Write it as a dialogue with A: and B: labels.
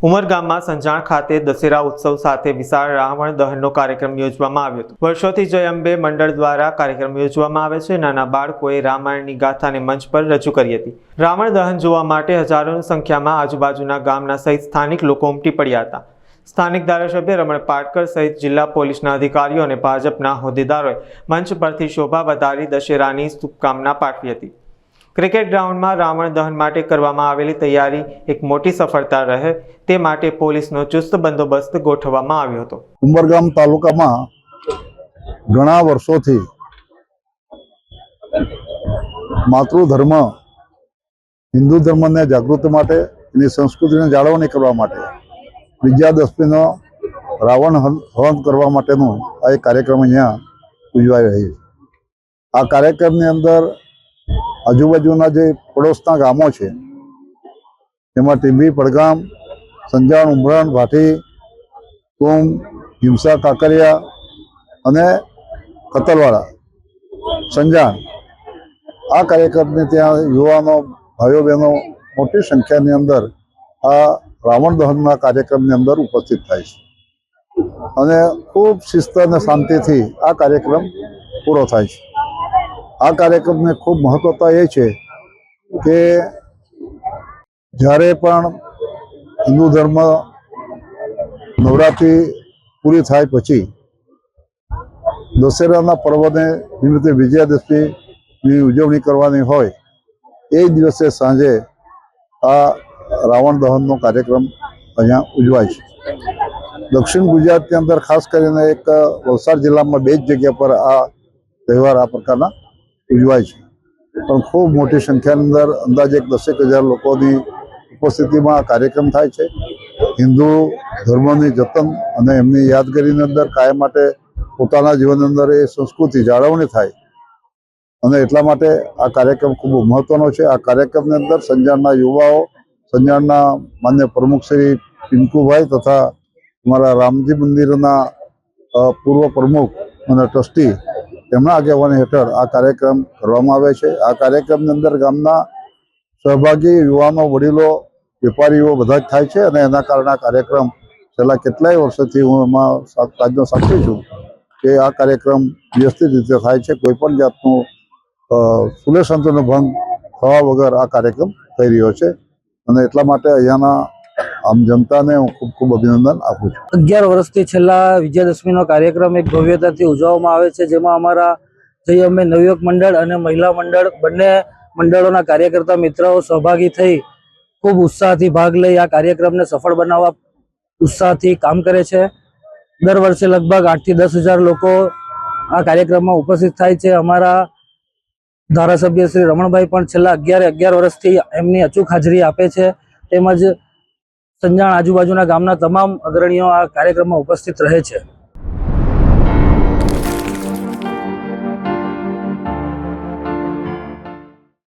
A: ઉમરગામમાં સંજાણ ખાતે દશેરા ઉત્સવ સાથે વિશાળ રાવણ દહનનો કાર્યક્રમ યોજવામાં આવ્યો હતો। વર્ષોથી જય અંબે મંડળ દ્વારા કાર્યક્રમ યોજવામાં આવે છે। નાના બાળકોએ રામાયણની ગાથાને મંચ પર રજૂ કરી હતી। રાવણ દહન જોવા માટે હજારોની સંખ્યામાં આજુબાજુના ગામના સહિત સ્થાનિક લોકો ઉમટી પડ્યા હતા। સ્થાનિક ધારાસભ્ય રમણ પાટકર સહિત જિલ્લા પોલીસના અધિકારીઓ અને ભાજપના હોદ્દેદારોએ મંચ પરથી શોભા વધારી દશેરાની શુભકામના પાઠવી હતી। ક્રિકેટ ગ્રાઉન્ડમાં રાવણ દહન માટે કરવામાં આવેલી તૈયારી એક મોટી સફળતા રહે તે માટે પોલીસનો ચુસ્ત બંદોબસ્ત ગોઠવવામાં આવ્યો હતો।
B: ઉમરગામ તાલુકામાં ઘણા વર્ષોથી માતૃધર્મ હિન્દુ ધર્મને જાગૃતિ માટે એની સંસ્કૃતિને જાળવણી કરવા માટે વિજયાદશમીનો રાવણ હવન કરવા માટેનો આ એક કાર્યક્રમ અહીંયા ઉજવાઈ રહ્યો છે। આ કાર્યક્રમની અંદર આજુબાજુના જે પડોશના ગામો છે એમાં ટીંબી, પડગામ, સંજાણ, ઉમરણ, ભાટી, કુમ, હિંસા, કાંકરિયા અને કતલવાડા, સંજાણ આ કાર્યક્રમને ત્યાં યુવાનો, ભાઈઓ બહેનો મોટી સંખ્યાની અંદર આ રાવણ દહનના કાર્યક્રમની અંદર ઉપસ્થિત થાય છે અને ખૂબ શિસ્ત અને શાંતિથી આ કાર્યક્રમ પૂરો થાય છે। આ કાર્યક્રમને ખૂબ મહત્વતા એ છે કે જ્યારે પણ હિન્દુ ધર્મ નવરાત્રિ પૂરી થાય પછી દશેરાના પર્વને નિમિત્તે વિજયાદશમીની ઉજવણી કરવાની હોય એ દિવસે સાંજે આ રાવણ દહનનો કાર્યક્રમ અહીંયા ઉજવાય છે। દક્ષિણ ગુજરાતની અંદર ખાસ કરીને એક વલસાડ જિલ્લામાં બે જ જગ્યા પર આ તહેવાર આ પ્રકારના ઉજવાય છે, પણ ખૂબ મોટી સંખ્યાની અંદર અંદાજે 10,000 લોકોની ઉપસ્થિતિમાં આ કાર્યક્રમ થાય છે। હિન્દુ ધર્મની જતન અને એમની યાદગીરીની અંદર કાયમ માટે પોતાના જીવનની અંદર એ સંસ્કૃતિ જાળવણી થાય અને એટલા માટે આ કાર્યક્રમ ખૂબ મહત્વનો છે। આ કાર્યક્રમની અંદર સંજાણના યુવાઓ, સંજાણના માન્ય પ્રમુખ શ્રી પિંકુભાઈ તથા અમારા રામજી મંદિરના પૂર્વ પ્રમુખ અને ટ્રસ્ટી તેમના આગેવાની હેઠળ આ કાર્યક્રમ કરવામાં આવે છે। આ કાર્યક્રમની અંદર ગામના સહભાગી યુવાનો, વડીલો, વેપારીઓ બધા જ થાય છે અને એના કારણે આ કાર્યક્રમ છેલ્લા કેટલાય વર્ષોથી હું એમાં રાજ્યનો સાક્ષી છું કે આ કાર્યક્રમ વ્યવસ્થિત રીતે થાય છે। કોઈ પણ જાતનું સુલેહ શાંતિનો ભંગ થવા વગર આ કાર્યક્રમ થઈ રહ્યો છે અને એટલા માટે અહીંયાના આમ જનતાને હું ખૂબ ખૂબ અભિનંદન આપું છું।
C: 11 વર્ષથી છેલ્લા વિજયાદશમીનો કાર્યક્રમ એક ભવ્યતાથી ઉજવવામાં આવે છે, જેમાં અમારા જય અંબે નવયુવક મંડળ અને મહિલા મંડળ બંને મંડળોના કાર્યકર્તા મિત્રોઓ સહભાગી થઈ ખૂબ ઉત્સાહથી ભાગ લઈ આ કાર્યક્રમને સફળ બનાવવા ઉત્સાહથી કામ કરે છે। દર વર્ષે લગભગ 8 થી 10,000 લોકો આ કાર્યક્રમમાં ઉપસ્થિત થાય છે। અમારા ધારાસભ્ય શ્રી રમણભાઈ પણ છેલ્લા 11 વર્ષથી એમની અચૂક હાજરી આપે છે, તેમજ સંજાણ આજુબાજુના ગામના તમામ અગ્રણીઓ આ કાર્યક્રમમાં ઉપસ્થિત રહે છે।